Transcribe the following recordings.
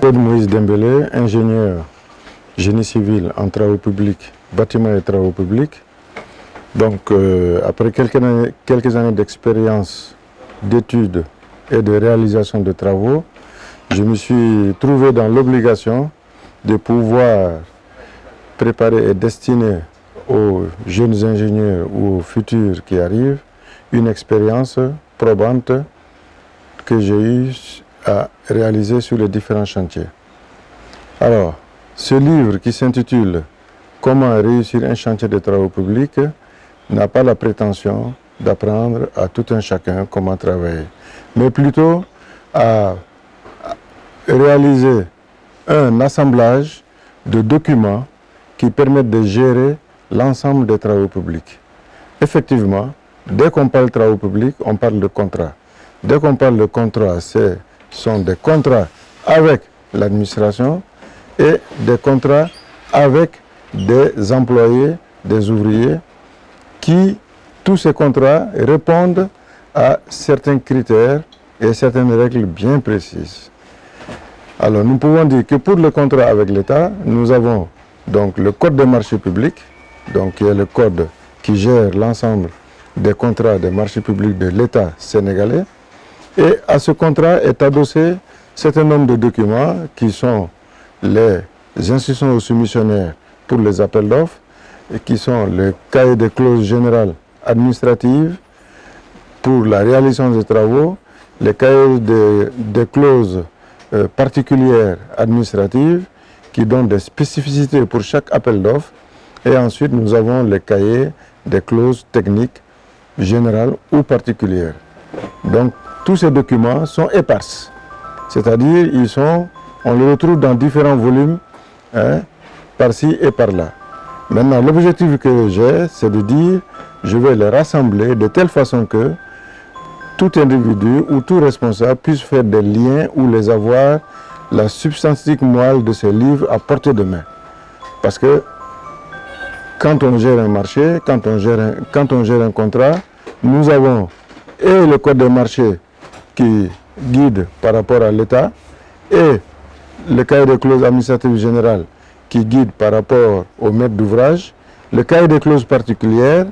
Claude Moïse Dembélé, ingénieur génie civil en travaux publics, bâtiments et travaux publics. Donc, après quelques années d'expérience, d'études et de réalisation de travaux, je me suis trouvé dans l'obligation de pouvoir préparer et destiner aux jeunes ingénieurs ou aux futurs qui arrivent une expérience probante que j'ai eu à réaliser sur les différents chantiers. Alors, ce livre qui s'intitule « Comment réussir un chantier de travaux publics » n'a pas la prétention d'apprendre à tout un chacun comment travailler, mais plutôt à réaliser un assemblage de documents qui permettent de gérer l'ensemble des travaux publics. Effectivement, dès qu'on parle de travaux publics, on parle de contrat. Dès qu'on parle de contrat, ce sont des contrats avec l'administration et des contrats avec des employés, des ouvriers, qui, tous ces contrats, répondent à certains critères et certaines règles bien précises. Alors, nous pouvons dire que pour le contrat avec l'État, nous avons donc le Code des marchés publics, donc qui est le code qui gère l'ensemble des contrats des marchés publics de l'État sénégalais. Et à ce contrat est adossé un certain nombre de documents qui sont les instructions aux soumissionnaires pour les appels d'offres, et qui sont le cahier des clauses générales administratives pour la réalisation des travaux, les cahiers des clauses particulières administratives qui donnent des spécificités pour chaque appel d'offres, et ensuite nous avons les cahiers des clauses techniques générales ou particulières. Donc tous ces documents sont épars, c'est-à-dire on les retrouve dans différents volumes, par-ci et par-là. Maintenant, l'objectif que j'ai, c'est de dire, je vais les rassembler de telle façon que tout individu ou tout responsable puisse faire des liens ou les avoir, la substantique moelle de ces livres à portée de main. Parce que quand on gère un marché, quand on gère un contrat, nous avons et le code des marchés qui guide par rapport à l'État et le cahier de clauses administratives générales qui guide par rapport au maître d'ouvrage, le cahier des clauses particulières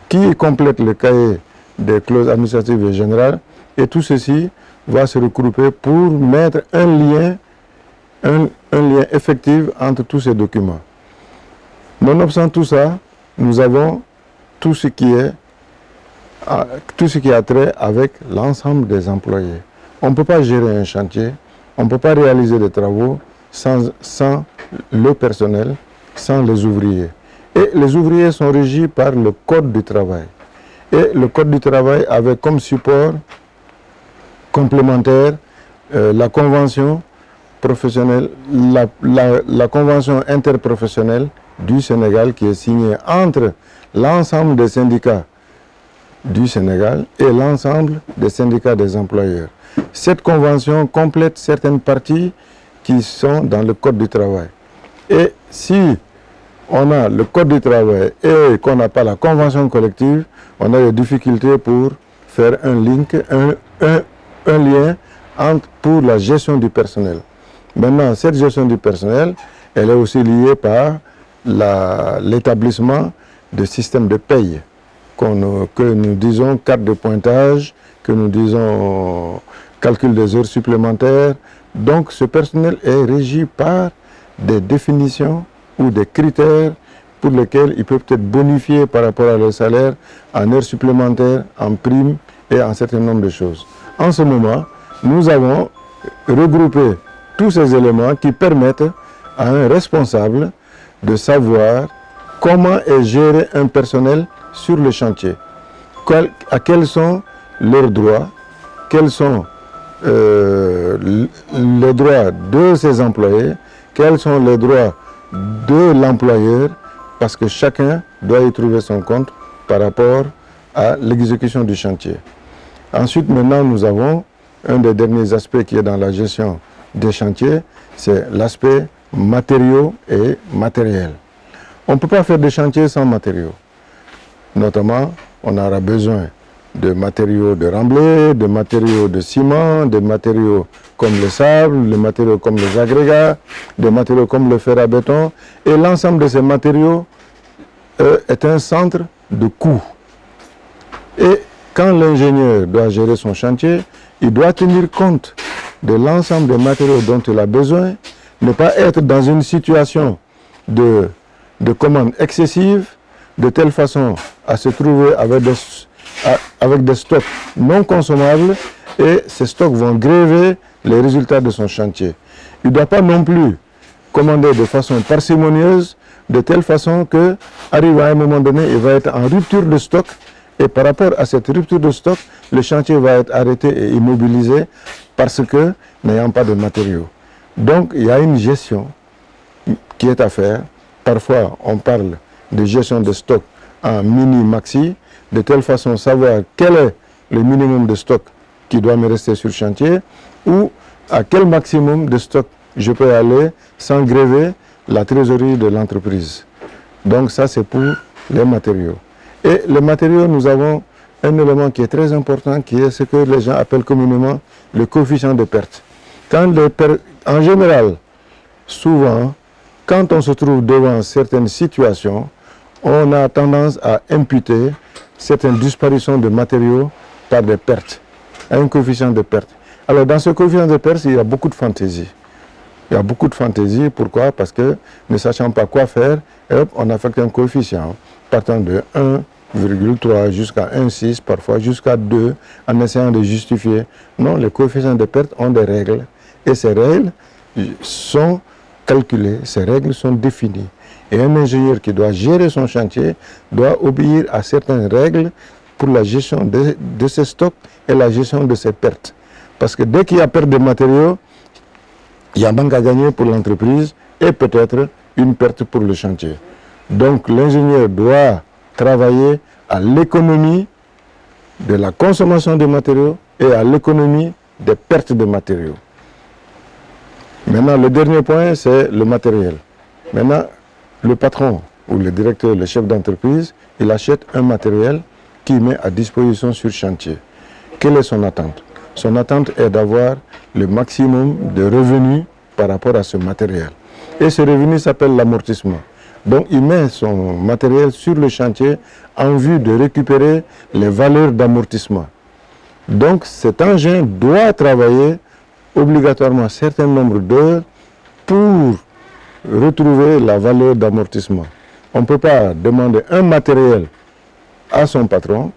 qui complète le cahier des clauses administratives et générales, et tout ceci va se regrouper pour mettre un lien effectif entre tous ces documents. Nonobstant tout ça, nous avons tout ce qui a trait avec l'ensemble des employés. On ne peut pas gérer un chantier, on ne peut pas réaliser des travaux sans le personnel, sans les ouvriers. Et les ouvriers sont régis par le Code du travail. Et le Code du travail avait comme support complémentaire la convention professionnelle, la convention interprofessionnelle du Sénégal qui est signée entre l'ensemble des syndicats du Sénégal et l'ensemble des syndicats des employeurs. Cette convention complète certaines parties qui sont dans le Code du travail. Et si on a le Code du travail et qu'on n'a pas la convention collective, on a des difficultés pour faire un lien pour la gestion du personnel. Maintenant, cette gestion du personnel, elle est aussi liée par l'établissement de systèmes de paye, que nous disons carte de pointage, que nous disons calcul des heures supplémentaires. Donc ce personnel est régi par des définitions ou des critères pour lesquels ils peuvent être bonifiés par rapport à leur salaire en heures supplémentaires, en primes et en un certain nombre de choses. En ce moment, nous avons regroupé tous ces éléments qui permettent à un responsable de savoir comment est géré un personnel sur le chantier, quels sont leurs droits, quels sont les droits de ses employés, quels sont les droits de l'employeur, parce que chacun doit y trouver son compte par rapport à l'exécution du chantier. Ensuite, maintenant, nous avons un des derniers aspects qui est dans la gestion des chantiers, c'est l'aspect matériaux et matériel. On ne peut pas faire des chantiers sans matériaux. Notamment, on aura besoin de matériaux de remblai, de matériaux de ciment, de matériaux comme le sable, des matériaux comme les agrégats, des matériaux comme le fer à béton. Et l'ensemble de ces matériaux est un centre de coût. Et quand l'ingénieur doit gérer son chantier, il doit tenir compte de l'ensemble des matériaux dont il a besoin, ne pas être dans une situation de commande excessive, de telle façon à se trouver avec des stocks non consommables, et ces stocks vont grever les résultats de son chantier. Il ne doit pas non plus commander de façon parcimonieuse, de telle façon que, arrivé à un moment donné, il va être en rupture de stock, et par rapport à cette rupture de stock, le chantier va être arrêté et immobilisé parce que n'ayant pas de matériaux. Donc il y a une gestion qui est à faire. Parfois on parle de gestion de stock en mini-maxi, de telle façon à savoir quel est le minimum de stock qui doit me rester sur le chantier, ou à quel maximum de stock je peux aller sans gréver la trésorerie de l'entreprise. Donc ça c'est pour les matériaux. Et les matériaux, nous avons un élément qui est très important, qui est ce que les gens appellent communément le coefficient de perte. En général, souvent, quand on se trouve devant certaines situations, on a tendance à imputer certaines disparitions de matériaux par des pertes, un coefficient de perte. Alors dans ce coefficient de perte, il y a beaucoup de fantaisie. Il y a beaucoup de fantaisie, pourquoi? Parce que ne sachant pas quoi faire, hop, on affecte un coefficient partant de 1,3 jusqu'à 1,6, parfois jusqu'à 2, en essayant de justifier. Non, les coefficients de perte ont des règles, et ces règles sont calculées, ces règles sont définies. Et un ingénieur qui doit gérer son chantier doit obéir à certaines règles pour la gestion de ses stocks et la gestion de ses pertes. Parce que dès qu'il y a perte de matériaux, il y a manque à gagner pour l'entreprise et peut-être une perte pour le chantier. Donc l'ingénieur doit travailler à l'économie de la consommation de matériaux et à l'économie des pertes de matériaux. Maintenant, le dernier point, c'est le matériel. Maintenant, le patron ou le directeur, le chef d'entreprise, il achète un matériel qu'il met à disposition sur chantier. Quelle est son attente? Son attente est d'avoir le maximum de revenus par rapport à ce matériel. Et ce revenu s'appelle l'amortissement. Donc il met son matériel sur le chantier en vue de récupérer les valeurs d'amortissement. Donc cet engin doit travailler obligatoirement un certain nombre d'heures pour retrouver la valeur d'amortissement. On ne peut pas demander un matériel à son patron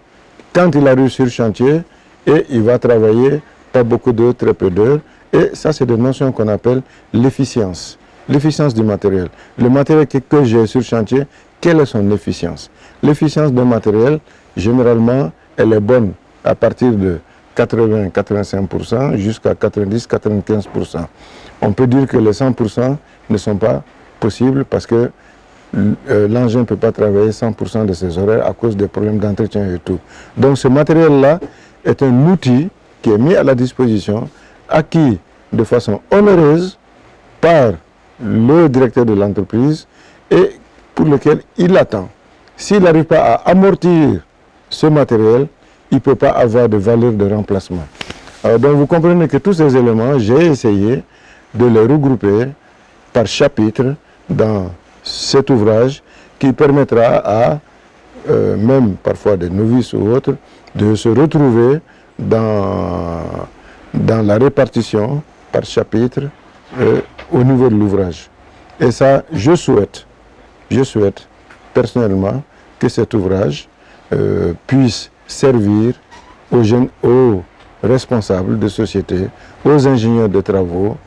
quand il arrive sur le chantier et il va travailler pas beaucoup d'heures, très peu d'heures. Et ça, c'est des notions qu'on appelle l'efficience. L'efficience du matériel. Le matériel que j'ai sur le chantier, quelle est son efficience? L'efficience d'un matériel, généralement, elle est bonne à partir de 80-85% jusqu'à 90-95%. On peut dire que les 100% ne sont pas possibles parce que l'engin ne peut pas travailler 100% de ses horaires à cause des problèmes d'entretien et tout. Donc ce matériel-là est un outil qui est mis à la disposition, acquis de façon onéreuse par le directeur de l'entreprise et pour lequel il attend. S'il n'arrive pas à amortir ce matériel, il ne peut pas avoir de valeur de remplacement. Donc vous comprenez que tous ces éléments, j'ai essayé de les regrouper par chapitre dans cet ouvrage qui permettra à, même parfois des novices ou autres, de se retrouver dans la répartition par chapitre au niveau de l'ouvrage. Et ça, je souhaite personnellement que cet ouvrage puisse servir aux jeunes, aux responsables de société, aux ingénieurs de travaux,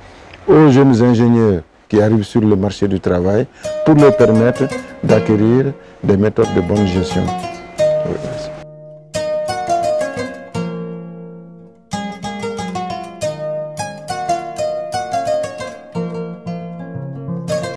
aux jeunes ingénieurs qui arrivent sur le marché du travail pour leur permettre d'acquérir des méthodes de bonne gestion. Oui, merci.